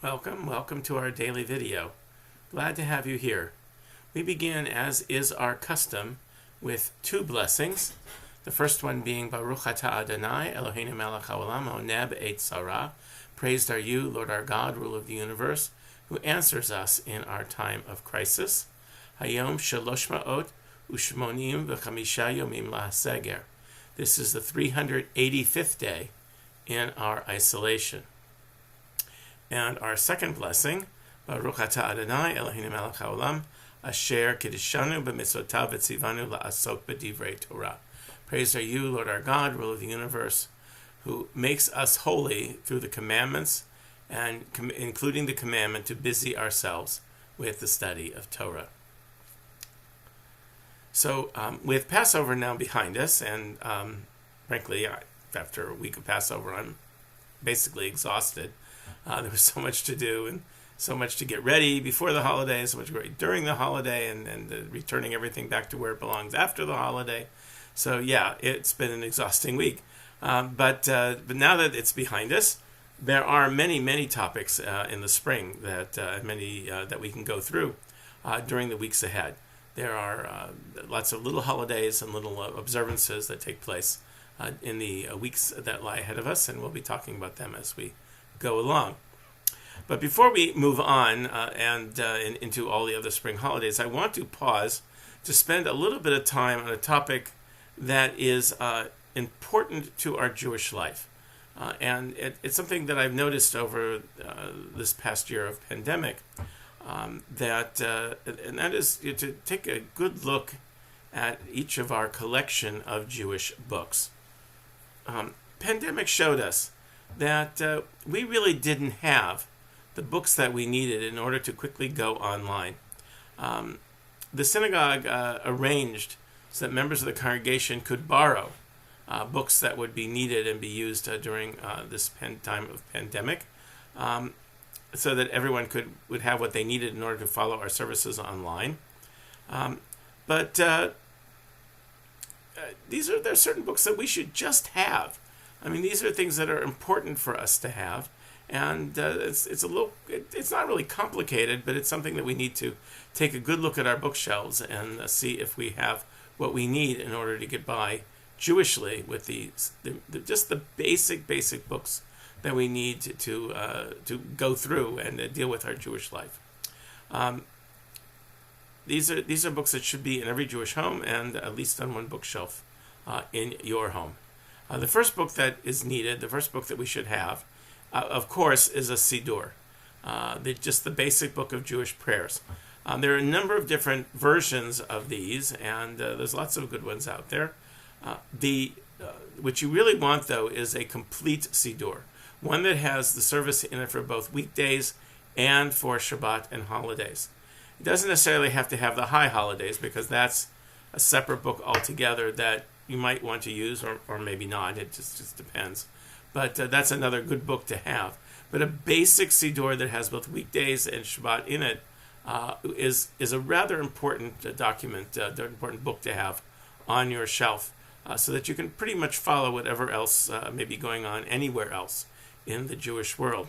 Welcome to our daily video. Glad to have you here. We begin, as is our custom, with two blessings. The first one being Baruch Atah Adonai Eloheinu melech haolam honeh b'eit tzara. Praised are you, Lord our God, ruler of the universe, who answers us in our time of crisis. Hayom shalosh ma'ot u'shmonim v'chamisha yomim lahaseger. This is the 385th day in our isolation. And our second blessing, Baruch Atah Adonai Eloheinu melech haolam asher kiddushanu b'mitzvotav v'tzivanu la'asok b'divrei Torah. Praised are you, Lord our God, ruler of the universe, who makes us holy through the commandments, and including the commandment to busy ourselves with the study of Torah. So with Passover now behind us, and frankly, after a week of Passover, I'm basically exhausted. There was so much to do and so much to get ready before the holiday, so much to get ready during the holiday, and returning everything back to where it belongs after the holiday. So yeah, it's been an exhausting week. But now that it's behind us, there are many topics in the spring that we can go through during the weeks ahead. There are lots of little holidays and little observances that take place in the weeks that lie ahead of us, and we'll be talking about them as we go along. But before we move on into all the other spring holidays, I want to pause to spend a little bit of time on a topic that is important to our Jewish life. And it's something that I've noticed over this past year of pandemic, and that is to take a good look at each of our collection of Jewish books. Pandemic showed us that we really didn't have the books that we needed in order to quickly go online. The synagogue arranged so that members of the congregation could borrow books that would be needed and be used during this time of pandemic, so that everyone would have what they needed in order to follow our services online. But there are certain books that we should just have. I mean, these are things that are important for us to have, and it's not really complicated, but it's something that we need to take a good look at our bookshelves and see if we have what we need in order to get by Jewishly with just the basic books that we need to go through and deal with our Jewish life. These are books that should be in every Jewish home and at least on one bookshelf in your home. The first book that is needed, the first book that we should have, of course, is a Siddur, just the basic book of Jewish prayers. There are a number of different versions of these, and there's lots of good ones out there. What you really want, though, is a complete Siddur, one that has the service in it for both weekdays and for Shabbat and holidays. It doesn't necessarily have to have the high holidays, because that's a separate book altogether that you might want to use, or maybe not. It just depends. But that's another good book to have. But a basic Siddur that has both weekdays and Shabbat in it is a rather important document, important book to have on your shelf, so that you can pretty much follow whatever else may be going on anywhere else in the Jewish world.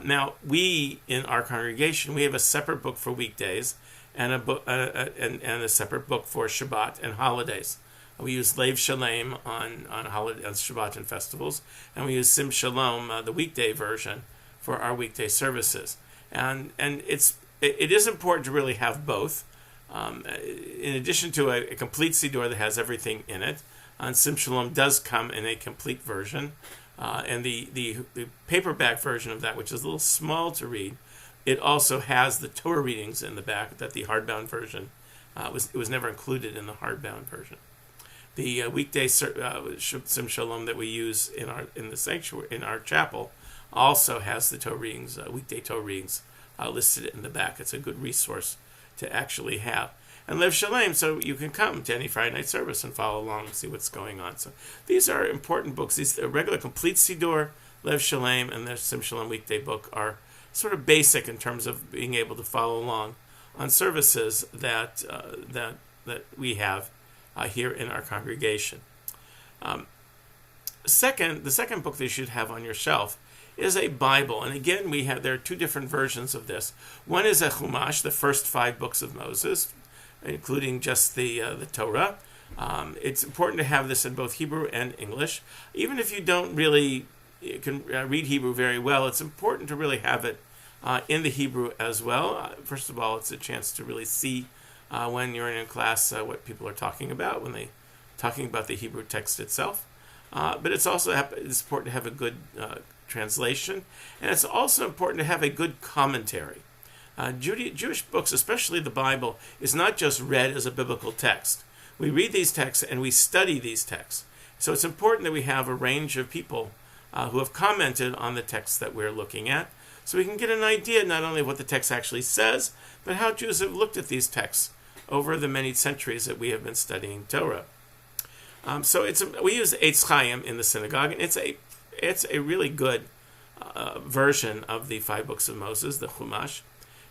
Now, we in our congregation, we have a separate book for weekdays and a separate book for Shabbat and holidays. We use Lev Shalem on Shabbat and festivals, and we use Sim Shalom, the weekday version, for our weekday services. And it is important to really have both. In addition to a complete Siddur that has everything in it, and Sim Shalom does come in a complete version, and the paperback version of that, which is a little small to read, it also has the Torah readings in the back that the hardbound version was never included in the hardbound version. The weekday Sim Shalom that we use in the sanctuary, in our chapel, also has the Torah readings, weekday Torah readings, listed in the back. It's a good resource to actually have. And Lev Shalem, so you can come to any Friday night service and follow along and see what's going on. So these are important books. These regular complete Siddur, Lev Shalem, and the Sim Shalom weekday book are sort of basic in terms of being able to follow along on services that we have here in our congregation. The second book that you should have on your shelf is a Bible. And again, there are two different versions of this. One is a Chumash, the first 5 books of Moses, including just the Torah. It's important to have this in both Hebrew and English. Even if you don't really can read Hebrew very well, it's important to really have it in the Hebrew as well. First of all, it's a chance to really see when you're in class what people are talking about when they're talking about the Hebrew text itself. But it's important to have a good translation, and it's also important to have a good commentary. Jewish books, especially the Bible, is not just read as a biblical text. We read these texts and we study these texts. So it's important that we have a range of people who have commented on the text that we're looking at, so we can get an idea not only of what the text actually says, but how Jews have looked at these texts over the many centuries that we have been studying Torah. We use Eitz Chaim in the synagogue, and it's a really good version of the 5 books of Moses, the Chumash,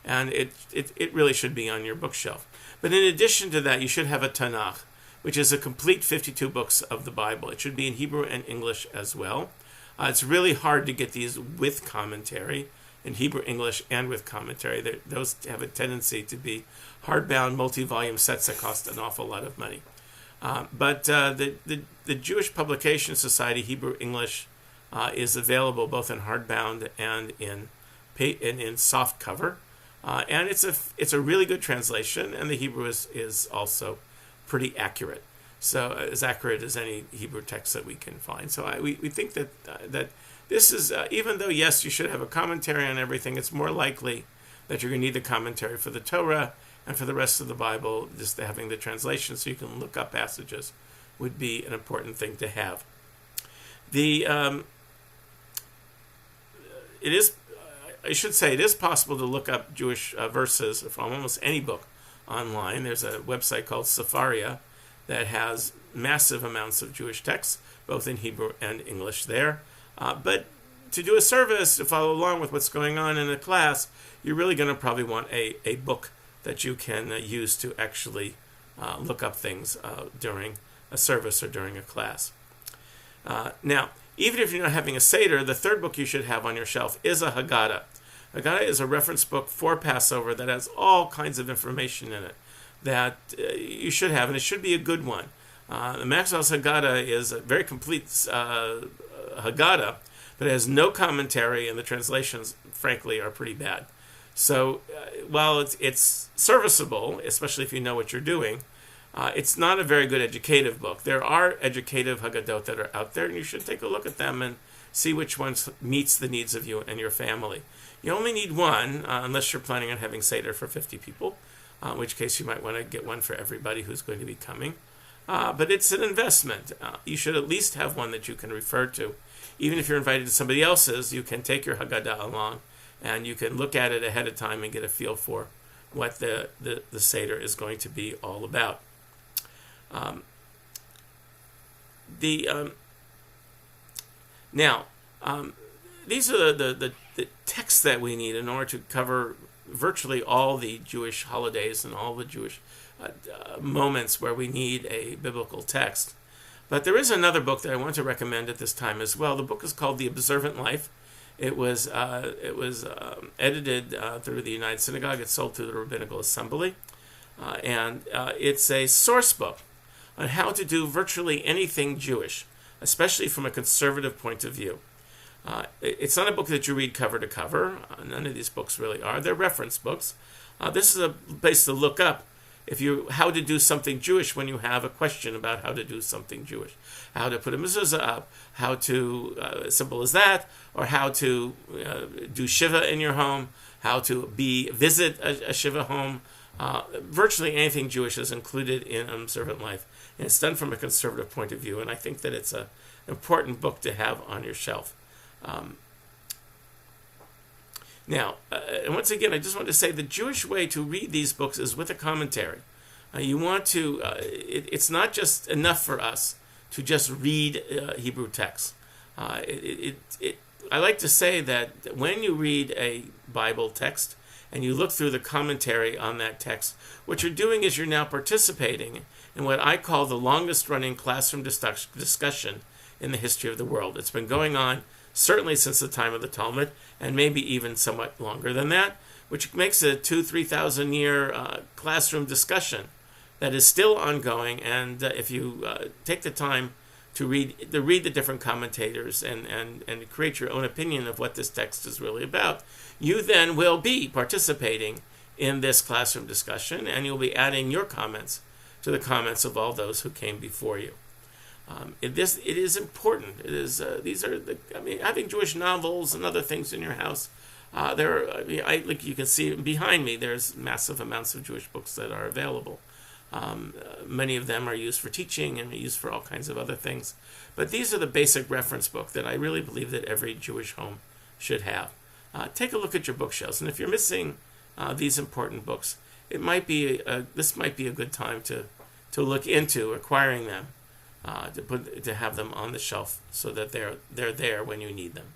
and it really should be on your bookshelf. But in addition to that, you should have a Tanakh, which is a complete 52 books of the Bible. It should be in Hebrew and English as well. It's really hard to get these with commentary, in Hebrew, English, and with commentary. Those have a tendency to be hardbound, multi-volume sets that cost an awful lot of money. But the Jewish Publication Society Hebrew English is available both in hardbound and in soft cover, and it's a really good translation, and the Hebrew is also pretty accurate. So as accurate as any Hebrew text that we can find. So we think that this is even though yes you should have a commentary on everything, it's more likely that you're going to need the commentary for the Torah. And for the rest of the Bible, just having the translation so you can look up passages would be an important thing to have. It is possible to look up Jewish verses from almost any book online. There's a website called Sefaria that has massive amounts of Jewish texts, both in Hebrew and English there. But to do a service, to follow along with what's going on in a class, you're really going to probably want a book that you can use to actually look up things during a service or during a class. Now, even if you're not having a Seder, the third book you should have on your shelf is a Haggadah. Haggadah is a reference book for Passover that has all kinds of information in it that you should have, and it should be a good one. The Maxwell's Haggadah is a very complete Haggadah, but it has no commentary, and the translations, frankly, are pretty bad. So while it's serviceable, especially if you know what you're doing, it's not a very good educative book. There are educative Haggadot that are out there, and you should take a look at them and see which ones meets the needs of you and your family. You only need one, unless you're planning on having Seder for 50 people, in which case you might want to get one for everybody who's going to be coming. But it's an investment. You should at least have one that you can refer to. Even if you're invited to somebody else's, you can take your Haggadah along, and you can look at it ahead of time and get a feel for what the Seder is going to be all about. These are the texts that we need in order to cover virtually all the Jewish holidays and all the Jewish moments where we need a biblical text. But there is another book that I want to recommend at this time as well. The book is called The Observant Life. It was edited through the United Synagogue. It's sold through the Rabbinical Assembly. And it's a source book on how to do virtually anything Jewish, especially from a conservative point of view. It's not a book that you read cover to cover. None of these books really are. They're reference books. This is a place to look up how to do something Jewish when you have a question about how to do something Jewish. How to put a mezuzah up, how to, as simple as that, or how to do Shiva in your home, how to visit a Shiva home. Virtually anything Jewish is included in Observant Life. And it's done from a conservative point of view, and I think that it's an important book to have on your shelf. Now, and once again, I just want to say the Jewish way to read these books is with a commentary. You want to, it's not just enough for us to just read Hebrew texts. I like to say that when you read a Bible text and you look through the commentary on that text, what you're doing is you're now participating in what I call the longest running classroom discussion in the history of the world. It's been going on certainly since the time of the Talmud, and maybe even somewhat longer than that, which makes it a 2,000-3,000 year classroom discussion that is still ongoing. And if you take the time to read the different commentators and create your own opinion of what this text is really about, you then will be participating in this classroom discussion, and you'll be adding your comments to the comments of all those who came before you. It is important. Having Jewish novels and other things in your house. Like you can see behind me, there's massive amounts of Jewish books that are available. Many of them are used for teaching and used for all kinds of other things. But these are the basic reference book that I really believe that every Jewish home should have. Take a look at your bookshelves, and if you're missing these important books, this might be a good time to look into acquiring them, to have them on the shelf so that they're there when you need them.